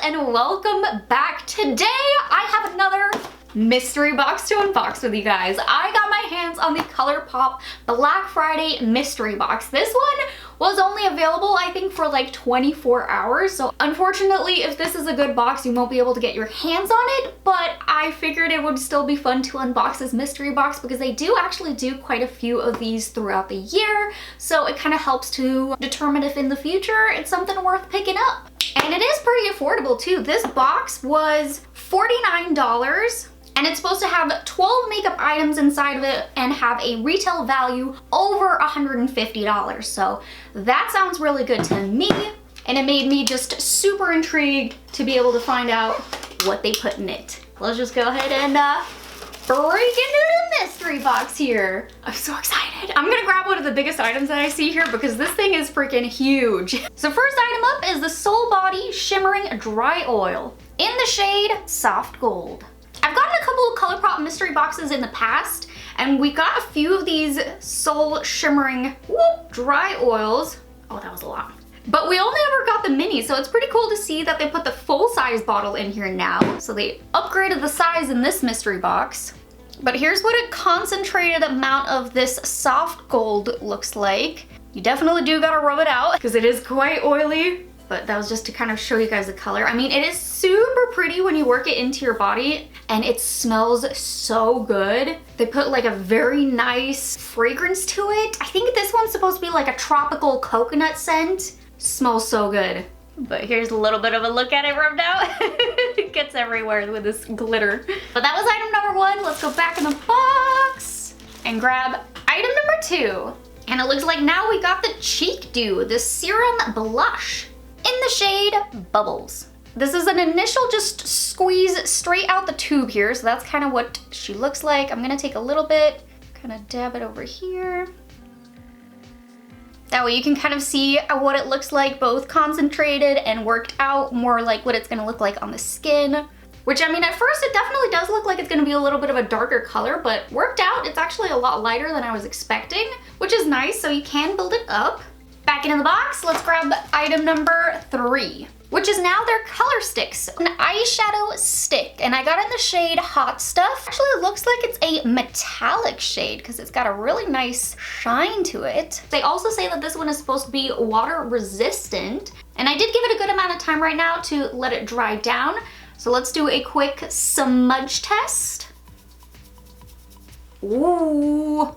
and welcome back. Today I have another mystery box to unbox with you guys. I got my hands on the ColourPop Black Friday mystery box. This one was only available I think for like 24 hours, so unfortunately if this is a good box you won't be able to get your hands on it, but I figured it would still be fun to unbox this mystery box because they do actually do quite a few of these throughout the year, so it kind of helps to determine if in the future it's something worth picking up. And it is pretty affordable too. This box was $49 and it's supposed to have 12 makeup items inside of it and have a retail value over $150. So that sounds really good to me, and it made me just super intrigued to be able to find out what they put in it. Let's just go ahead and break into the mystery box here. I'm so excited. I'm gonna grab one of the biggest items that I see here because this thing is freaking huge. So first item up is the Soul Body Shimmering Dry Oil in the shade Soft Gold. I've gotten a couple of ColourPop mystery boxes in the past, and we got a few of these Soul Shimmering dry oils. Oh, that was a lot. But we only ever got the mini, so it's pretty cool to see that they put the full-size bottle in here now. So they upgraded the size in this mystery box. But here's what a concentrated amount of this soft gold looks like. You definitely do gotta rub it out because it is quite oily. But that was just to kind of show you guys the color. I mean, it is super pretty when you work it into your body, and it smells so good. They put like a very nice fragrance to it. I think this one's supposed to be like a tropical coconut scent. Smells so good. But here's a little bit of a look at it rubbed out. It gets everywhere with this glitter. But that was item number one. Let's go back in the box and grab item number two. And it looks like now we got the Cheek Dew, the Serum Blush in the shade Bubbles. This is an initial just squeeze straight out the tube here, so that's kind of what she looks like. I'm gonna take a little bit, kind of dab it over here. That way you can kind of see what it looks like, both concentrated and worked out, more like what it's gonna look like on the skin. Which, I mean, at first it definitely does look like it's gonna be a little bit of a darker color, but worked out, it's actually a lot lighter than I was expecting, which is nice, so you can build it up. Back into the box, let's grab item number three, which is now their color sticks, an eyeshadow stick, and I got it in the shade Hot Stuff. Actually, it looks like it's a metallic shade because it's got a really nice shine to it. They also say that this one is supposed to be water resistant, and I did give it a good amount of time right now to let it dry down. So let's do a quick smudge test. Ooh.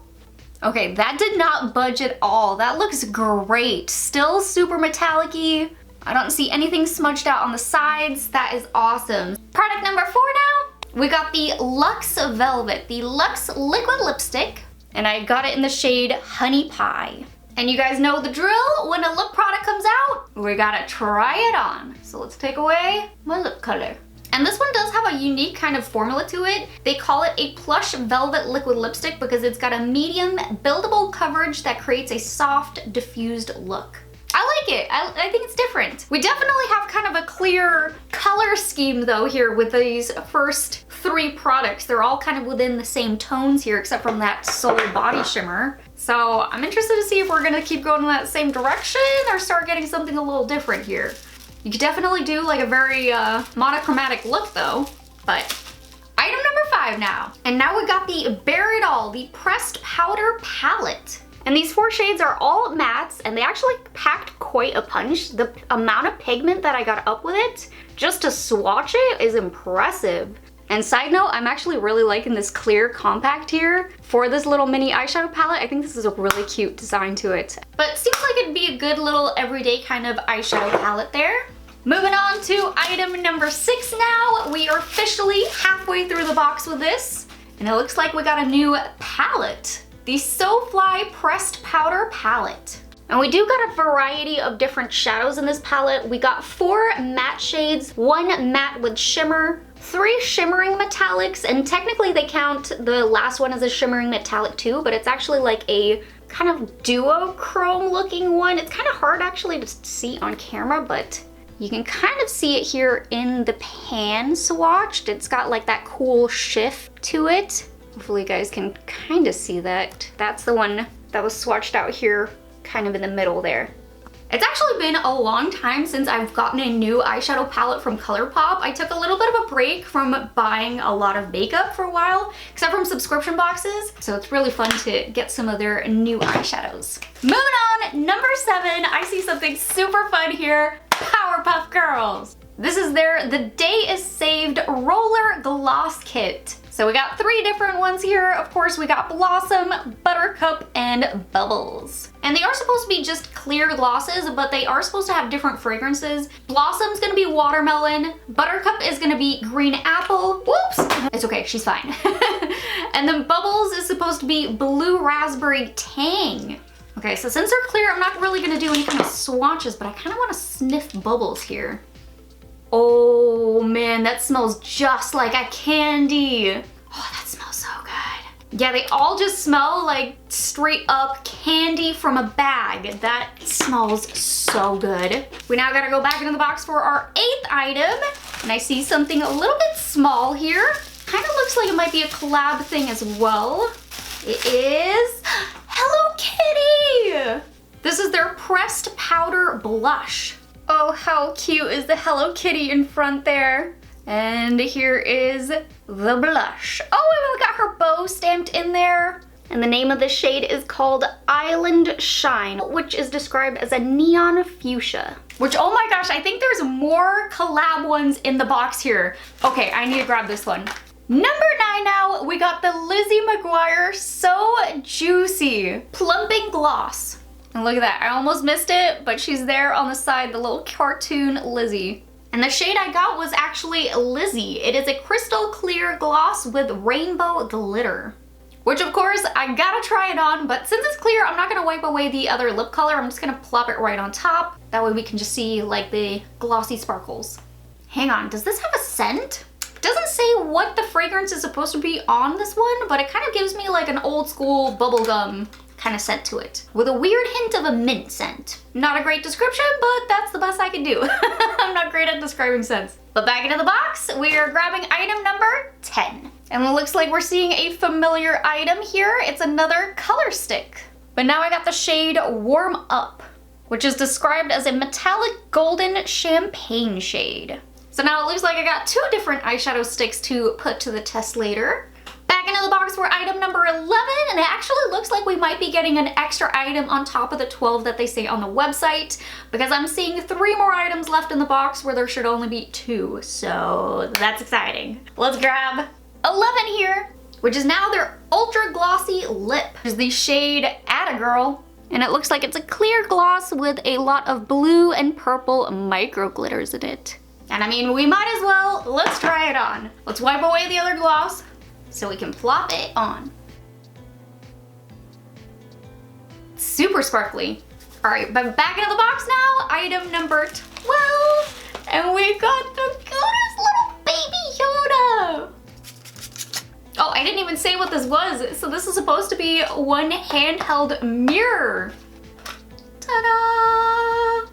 Okay, that did not budge at all. That looks great. Still super metallic-y. I don't see anything smudged out on the sides. That is awesome. Product number four now. We got the Luxe Velvet, the Luxe Liquid Lipstick, and I got it in the shade Honey Pie. And you guys know the drill. When a lip product comes out, we gotta try it on. So let's take away my lip color. And this one does have a unique kind of formula to it. They call it a plush velvet liquid lipstick because it's got a medium buildable coverage that creates a soft, diffused look. I like it. I think it's different. We definitely have kind of a clear color scheme though here with these first three products. They're all kind of within the same tones here except from that Soul Body Shimmer. So I'm interested to see if we're gonna keep going in that same direction or start getting something a little different here. You could definitely do like a very monochromatic look though, but item number five now. And now we got the Bare It All, the Pressed Powder Palette. And these four shades are all mattes, and they actually packed quite a punch. The amount of pigment that I got up with it, just to swatch it, is impressive. And side note, I'm actually really liking this clear compact here for this little mini eyeshadow palette. I think this is a really cute design to it. But it seems like it'd be a good little everyday kind of eyeshadow palette there. Moving on to item number six now. We are officially halfway through the box with this, and it looks like we got a new palette. The SoFly Pressed Powder Palette. And we do got a variety of different shadows in this palette. We got 4 matte shades, 1 matte with shimmer, 3 shimmering metallics, and technically they count the last one as a shimmering metallic too, but it's actually like a kind of duochrome looking one. It's kind of hard actually to see on camera, but you can kind of see it here in the pan swatched. It's got like that cool shift to it. Hopefully you guys can kind of see that. That's the one that was swatched out here kind of in the middle there. It's actually been a long time since I've gotten a new eyeshadow palette from ColourPop. I took a little bit of a break from buying a lot of makeup for a while, except from subscription boxes. So it's really fun to get some of their new eyeshadows. Moving on, number 7, I see something super fun here. Powerpuff Girls. This is their The Day Is Saved Roller Gloss Kit. So we got 3 different ones here. Of course, we got Blossom, Buttercup, and Bubbles. And they are supposed to be just clear glosses, but they are supposed to have different fragrances. Blossom's gonna be watermelon. Buttercup is gonna be green apple. Whoops! It's okay, she's fine. And then Bubbles is supposed to be blue raspberry tang. Okay, so since they're clear, I'm not really gonna do any kind of swatches, but I kind of want to sniff Bubbles here. Oh man, that smells just like a candy. Oh, that smells so good. Yeah, they all just smell like straight up candy from a bag. That smells so good. We now gotta go back into the box for our 8th item. And I see something a little bit small here. Kind of looks like it might be a collab thing as well. It is Hello Kitty. This is their pressed powder blush. Oh, how cute is the Hello Kitty in front there. And here is the blush. Oh, and we got her bow stamped in there. And the name of the shade is called Island Shine, which is described as a neon fuchsia. Which, oh my gosh, I think there's more collab ones in the box here. Okay, I need to grab this one. Number 9 now, we got the Lizzie McGuire So Juicy Plumping Gloss. And look at that, I almost missed it, but she's there on the side, the little cartoon Lizzie. And the shade I got was actually Lizzie. It is a crystal clear gloss with rainbow glitter. Which of course, I gotta try it on, but since it's clear, I'm not gonna wipe away the other lip color. I'm just gonna plop it right on top. That way we can just see like the glossy sparkles. Hang on, does this have a scent? It doesn't say what the fragrance is supposed to be on this one, but it kind of gives me like an old school bubblegum kind of scent to it, with a weird hint of a mint scent. Not a great description, but that's the best I can do. I'm not great at describing scents. But back into the box, we are grabbing item number 10. And it looks like we're seeing a familiar item here. It's another color stick. But now I got the shade Warm Up, which is described as a metallic golden champagne shade. So now it looks like I got 2 different eyeshadow sticks to put to the test later. Back into the box for item number 11, and it actually looks like we might be getting an extra item on top of the 12 that they say on the website, because I'm seeing 3 more items left in the box where there should only be 2, so that's exciting. Let's grab 11 here, which is now their ultra glossy lip. There's the shade Atta Girl, and it looks like it's a clear gloss with a lot of blue and purple micro glitters in it. And I mean, we might as well, let's try it on. Let's wipe away the other gloss so we can plop it on. Super sparkly. All right, but back into the box now, item number 12, and we got the cutest little baby Yoda. Oh, I didn't even say what this was. So this is supposed to be one handheld mirror. Ta-da!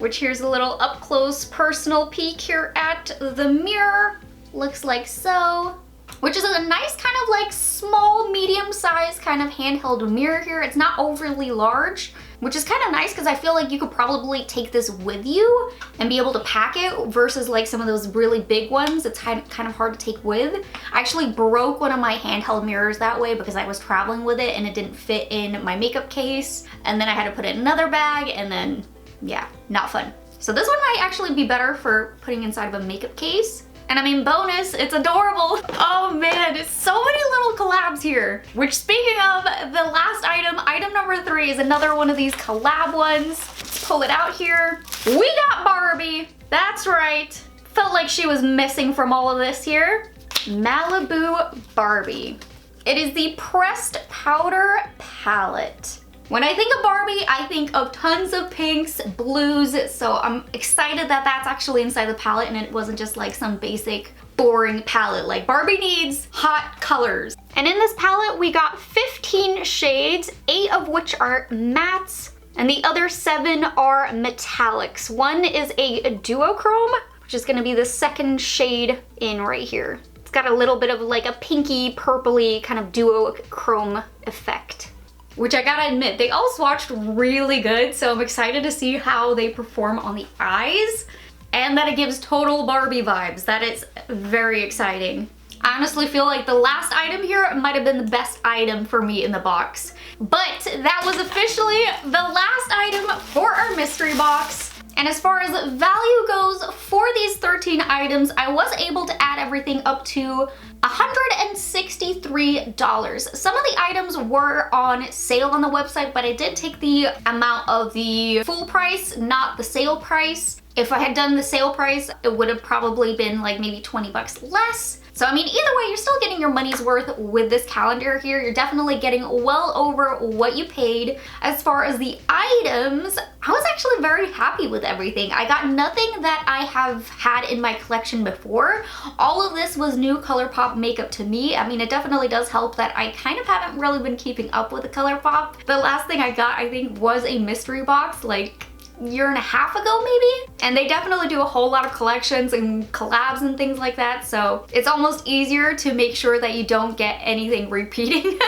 Which here's a little up close personal peek here at the mirror. Looks like so. Which is a nice kind of like small, medium-sized kind of handheld mirror here. It's not overly large, which is kind of nice because I feel like you could probably take this with you and be able to pack it versus like some of those really big ones. It's kind of hard to take with. I actually broke one of my handheld mirrors that way because I was traveling with it and it didn't fit in my makeup case. And then I had to put it in another bag and then, yeah, not fun. So this one might actually be better for putting inside of a makeup case. And I mean, bonus, it's adorable. Oh man, it's so many little collabs here. Which, speaking of the last item, item number 3 is another one of these collab ones. Let's pull it out here. We got Barbie. That's right. Felt like she was missing from all of this here. Malibu Barbie. It is the pressed powder palette. When I think of Barbie, I think of tons of pinks, blues, so I'm excited that that's actually inside the palette and it wasn't just like some basic boring palette. Like, Barbie needs hot colors. And in this palette, we got 15 shades, 8 of which are mattes, and the other 7 are metallics. One is a duochrome, which is gonna be the second shade in right here. It's got a little bit of like a pinky, purpley kind of duochrome effect. which I gotta admit, they all swatched really good, so I'm excited to see how they perform on the eyes, and that it gives total Barbie vibes. That is very exciting. I honestly feel like the last item here might have been the best item for me in the box. But that was officially the last item for our mystery box. And as far as value goes, for these 13 items, I was able to add everything up to $163. Some of the items were on sale on the website, but I did take the amount of the full price, not the sale price. If I had done the sale price, it would have probably been like maybe 20 bucks less. So I mean, either way, you're still getting your money's worth with this calendar here. You're definitely getting well over what you paid. As far as the items, I was actually very happy with everything. I got nothing that I have had in my collection before. All of this was new ColourPop makeup to me. I mean, it definitely does help that I kind of haven't really been keeping up with the ColourPop. The last thing I got, I think, was a mystery box, like a year and a half ago maybe, and they definitely do a whole lot of collections and collabs and things like that, so it's almost easier to make sure that you don't get anything repeating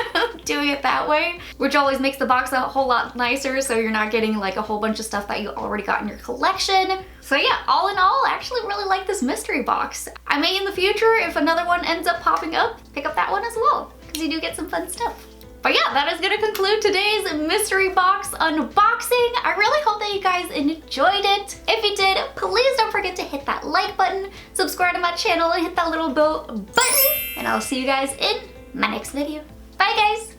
doing it that way, which always makes the box a whole lot nicer, so you're not getting like a whole bunch of stuff that you already got in your collection. So yeah, all in all, I actually really like this mystery box. I may in the future, if another one ends up popping up, pick up that one as well, because you do get some fun stuff. But yeah, that is gonna conclude today's mystery box unboxing. I really hope that you guys enjoyed it. If you did, please don't forget to hit that like button, subscribe to my channel, and hit that little bell button. And I'll see you guys in my next video. Bye guys!